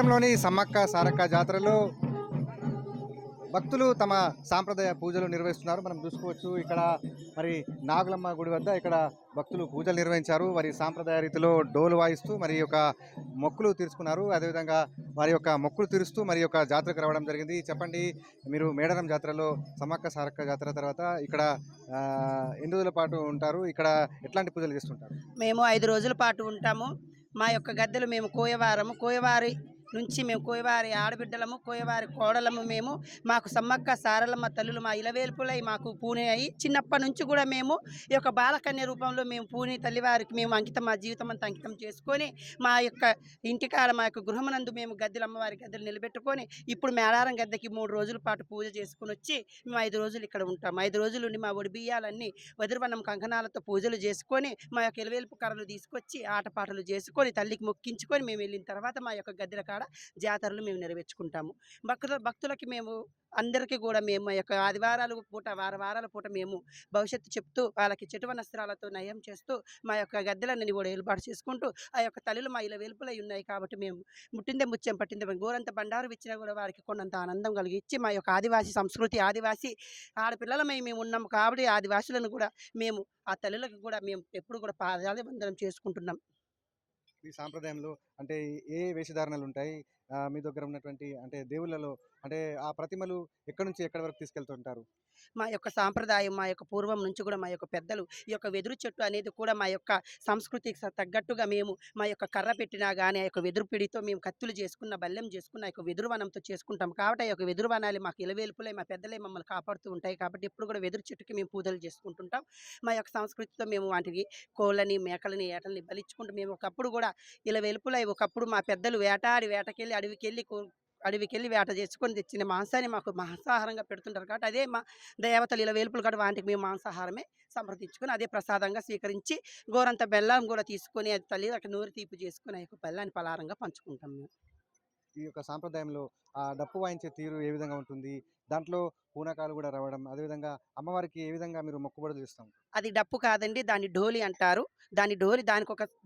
మేడారంలోని సమ్మక్క సారక్క జాతరలో భక్తులు తమ సాంప్రదాయ పూజలు నిర్వహిస్తున్నారు. మనం చూసుకోవచ్చు ఇక్కడ మరి నాగులమ్మ గుడి వద్ద ఇక్కడ భక్తులు పూజలు నిర్వహించారు. వారి సాంప్రదాయ రీతిలో డోలు వాయిస్తూ మరి యొక్క మొక్కులు తీర్చుకున్నారు. అదేవిధంగా వారి యొక్క మొక్కులు తీరుస్తూ మరి యొక్క జాతరకు రావడం జరిగింది. చెప్పండి, మీరు మేడారం జాతరలో సమ్మక్క సారక్క జాతర తర్వాత ఇక్కడ ఎన్ని రోజుల పాటు ఉంటారు? ఇక్కడ ఎట్లాంటి పూజలు చేస్తుంటారు? మేము 5 రోజుల పాటు ఉంటాము. మా యొక్క గద్దెలు మేము కోయవారి నుంచి మేము కోయవారి ఆడబిడ్డలము, కోయవారి కోడలము మేము. మాకు సమ్మక్క సారలమ్మ తల్లులు మా ఇలవేల్పులై మాకు పూనె అయ్యి చిన్నప్పటి నుంచి కూడా మేము ఈ యొక్క బాలకన్య రూపంలో మేము పూని తల్లివారికి మేము అంకితం, మా జీవితం అంతా అంకితం చేసుకొని మా యొక్క ఇంటికాడ మా యొక్క గృహమునందు మేము గద్దెలు అమ్మవారి గద్దెలు నిలబెట్టుకొని ఇప్పుడు మేడారం గద్దెకి 3 రోజుల పాటు పూజ చేసుకుని వచ్చి మేము 5 రోజులు ఇక్కడ ఉంటాము. 5 రోజులు ఉండి మా ఒడి బియ్యాలన్నీ వదిరివన్నం కంకణాలతో పూజలు చేసుకొని మా యొక్క ఇలవేల్పు కర్రలు తీసుకొచ్చి ఆటపాటలు చేసుకొని తల్లికి మొక్కించుకొని మేము వెళ్ళిన తర్వాత మా యొక్క గద్దెల కాడ జాతరలు మేము నెరవేర్చుకుంటాము. భక్తులకి మేము అందరికీ కూడా మేము మా యొక్క ఆదివారాల పూట వారాల పూట మేము భవిష్యత్తు చెప్తూ వాళ్ళకి చెటు వస్త్రాలతో నయం చేస్తూ మా యొక్క గద్దెలన్నీ కూడా ఏర్పాటు చేసుకుంటూ ఆ యొక్క తల్లులు మా ఇలా వెలుపులై ఉన్నాయి కాబట్టి మేము ముట్టిందే ముత్యం పట్టిందే గోరంత బండారు ఇచ్చినా కూడా వారికి కొన్నంత ఆనందం కలిగించి మా యొక్క ఆదివాసీ సంస్కృతి ఆదివాసీ ఆడపిల్లలమై మేము ఉన్నాము కాబట్టి ఆదివాసులను కూడా మేము ఆ తల్లులకు కూడా మేము ఎప్పుడు కూడా పాదాభివందనం చేసుకుంటున్నాం. ఈ సాంప్రదాయంలో అంటే ఏ వేషధారణలు ఉంటాయి? మీ దగ్గర ఉన్నటువంటి అంటే దేవుళ్ళలో అంటే ఆ ప్రతిమలు ఎక్కడి నుంచి ఎక్కడి వరకు తీసుకెళ్తుంటారు? మా యొక్క సాంప్రదాయం మా యొక్క పూర్వం నుంచి కూడా మా యొక్క పెద్దలు ఈ యొక్క వెదురు చెట్టు అనేది కూడా మా యొక్క సంస్కృతికి తగ్గట్టుగా మేము మా యొక్క కర్ర పెట్టినా కానీ ఆ యొక్క వెదురు పిడితో మేము కత్తులు చేసుకున్న బల్లెం చేసుకున్న ఆ యొక్క వెదురు వనంతో చేసుకుంటాం కాబట్టి ఆ యొక్క వెదురు వనాలు మాకు ఇలవేల్పులై మా పెద్దలే మమ్మల్ని కాపాడుతూ ఉంటాయి కాబట్టి ఎప్పుడు కూడా వెదురు చెట్టుకి మేము పూజలు చేసుకుంటుంటాం. మా యొక్క సంస్కృతితో మేము వాటికి కోళ్ళని మేకలని ఏటల్ని బలిచ్చుకుంటూ మేము ఒకప్పుడు కూడా ఇలవేల్పులై ఒకప్పుడు మా పెద్దలు వేటకెళ్ళి అడవికెళ్ళి వేట చేసుకొని తెచ్చిన మాంసాన్ని మాకు మాంసాహారంగా పెడుతుంటారు కాబట్టి అదే మా దేవతలు ఇలా వేలుపులు కూడా వాటికి మేము మాంసాహారమే సమర్థించుకొని అదే ప్రసాదంగా స్వీకరించి గోరంత బెల్లం కూడా తీసుకొని అది తల్లి అక్కడ నూరి తీపి చేసుకొని ఆ యొక్క బెల్లాన్ని పలారంగా పంచుకుంటాం మేము. ఈ యొక్క సాంప్రదాయంలో ఆ డప్పు వాయించే తీరు ఏ విధంగా ఉంటుంది? దాంట్లో పూనకాలు కూడా రావడం, అదేవిధంగా అమ్మవారికి ఏ విధంగా మీరు మొక్కుబడులు చేస్తాం? అది డప్పు కాదండి, దాన్ని డోలి అంటారు. డోలి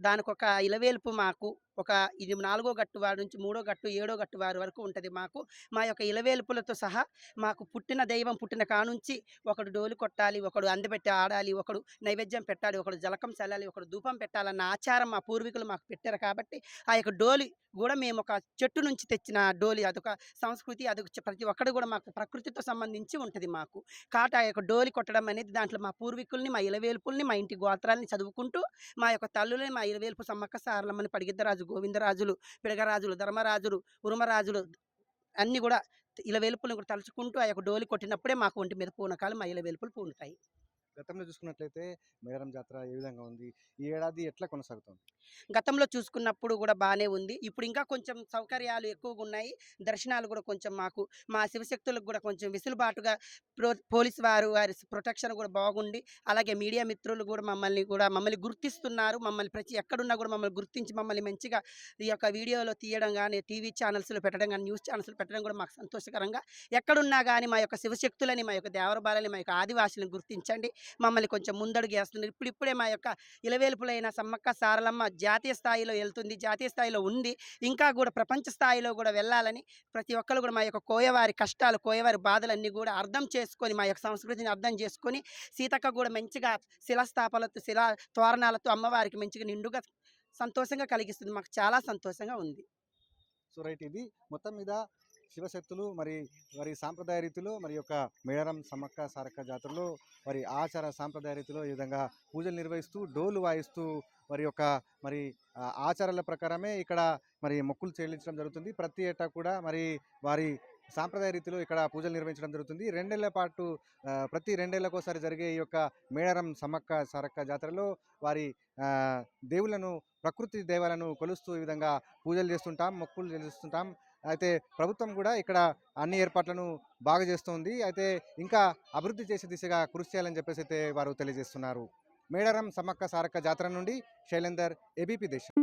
దానికొక ఇలవేల్పు మాకు ఒక ఇది 4వ గట్టు వారి నుంచి 3వ గట్టు 7వ గట్టు వారి వరకు ఉంటుంది. మాకు మా యొక్క ఇలవేల్పులతో సహా మాకు పుట్టిన దైవం పుట్టిన కానుంచి ఒకడు డోలి కొట్టాలి, ఒకడు అందబెట్టి ఆడాలి, ఒకడు నైవేద్యం పెట్టాలి, ఒకడు జలకం చల్లాలి, ఒకడు ధూపం పెట్టాలన్న ఆచారం మా పూర్వీకులు మాకు పెట్టారు కాబట్టి ఆ యొక్క డోలి కూడా మేము ఒక చెట్టు నుంచి తెచ్చిన డోలి అదొక సంస్కృతి, అదొక ప్రతి ఒక్కడు కూడా మాకు ప్రకృతితో సంబంధించి ఉంటుంది మాకు. కాబట్టి ఆ యొక్క డోలి కొట్టడం అనేది దాంట్లో మా పూర్వీకుల్ని మా ఇలవేల్పుల్ని మా ఇంటి గోత్రాలని చదువుకుంటూ మా యొక్క తల్లులని మా ఇలవేల్పు సమ్మక్క సారలమ్మని పడిగిద్దరాజు గోవిందరాజులు పిడగరాజులు ధర్మరాజులు ఉరుమరాజులు అన్నీ కూడా ఇలవేల్పుల్ని కూడా తలుచుకుంటూ ఆ యొక్క డోలి కొట్టినప్పుడే మాకు ఒంటి మీద పూనకాలు మా ఇలవేల్పులు పూనుతాయి. గతంలో చూసుకున్నట్లయితే మేడారం జాతర ఏ విధంగా ఉంది? ఈ ఏడాది ఎట్లా కొనసాగుతుంది? గతంలో చూసుకున్నప్పుడు కూడా బాగానే ఉంది. ఇప్పుడు ఇంకా కొంచెం సౌకర్యాలు ఎక్కువగా ఉన్నాయి. దర్శనాలు కూడా కొంచెం మాకు మా శివశక్తులకు కూడా కొంచెం వెసులుబాటుగా పోలీసు వారి ప్రొటెక్షన్ కూడా బాగుండి అలాగే మీడియా మిత్రులు కూడా మమ్మల్ని గుర్తిస్తున్నారు. మమ్మల్ని ప్రతి ఎక్కడున్నా కూడా మమ్మల్ని గుర్తించి మమ్మల్ని మంచిగా ఈ యొక్క వీడియోలో తీయడం కానీ టీవీ ఛానల్స్లో పెట్టడం కానీ న్యూస్ ఛానల్స్లో పెట్టడం కూడా మాకు సంతోషకరంగా. ఎక్కడున్నా కానీ మా యొక్క శివశక్తులని మా యొక్క దేవరబాలని మా యొక్క ఆదివాసులను గుర్తించండి, మమ్మల్ని కొంచెం ముందడుగు వేస్తున్నారు. ఇప్పుడిప్పుడే మా యొక్క ఇలవేల్పులైన సమ్మక్క సారలమ్మ జాతీయ స్థాయిలో వెళ్తుంది, జాతీయ స్థాయిలో ఉంది, ఇంకా కూడా ప్రపంచ స్థాయిలో కూడా వెళ్ళాలని ప్రతి ఒక్కరు కూడా మా యొక్క కోయవారి కష్టాలు కోయవారి బాధలన్నీ కూడా అర్థం చేసుకొని మా యొక్క సంస్కృతిని అర్థం చేసుకొని సీతక్క కూడా మంచిగా శిలాస్థాపనలతో శిలా తోరణాలతో అమ్మవారికి మంచిగా నిండుగా సంతోషంగా కలిగిస్తుంది. మాకు చాలా సంతోషంగా ఉంది. సో రైట్, ఇది మొత్తం మీద శివశక్తులు మరి వారి సాంప్రదాయ రీతిలో మరి యొక్క మేడారం సమ్మక్క సారక్క జాతరలో వారి ఆచార సాంప్రదాయ రీతిలో ఈ విధంగా పూజలు నిర్వహిస్తూ డోలు వాయిస్తూ వారి యొక్క మరి ఆచారాల ప్రకారమే ఇక్కడ మరి మొక్కులు చెల్లించడం జరుగుతుంది. ప్రతి ఏటా కూడా మరి వారి సాంప్రదాయ రీతిలో ఇక్కడ పూజలు నిర్వహించడం జరుగుతుంది. 2 ఏళ్ల పాటు ప్రతి 2 ఏళ్లకోసారి జరిగే ఈ యొక్క మేడారం సమ్మక్క సారక్క జాతరలో వారి దేవులను ప్రకృతి దేవాలను కొలుస్తూ ఈ విధంగా పూజలు చేస్తుంటాం, మొక్కులు చెల్లిస్తుంటాం. అయితే ప్రభుత్వం కూడా ఇక్కడ అన్ని ఏర్పాట్లను బాగా చేస్తుంది. అయితే ఇంకా అభివృద్ధి చేసే దిశగా కృషి చేయాలని చెప్పేసి అయితే వారు తెలియజేస్తున్నారు. మేడారం సమ్మక్క సారక్క జాతర నుండి శైలేందర్, ఏబీపీ దేశం.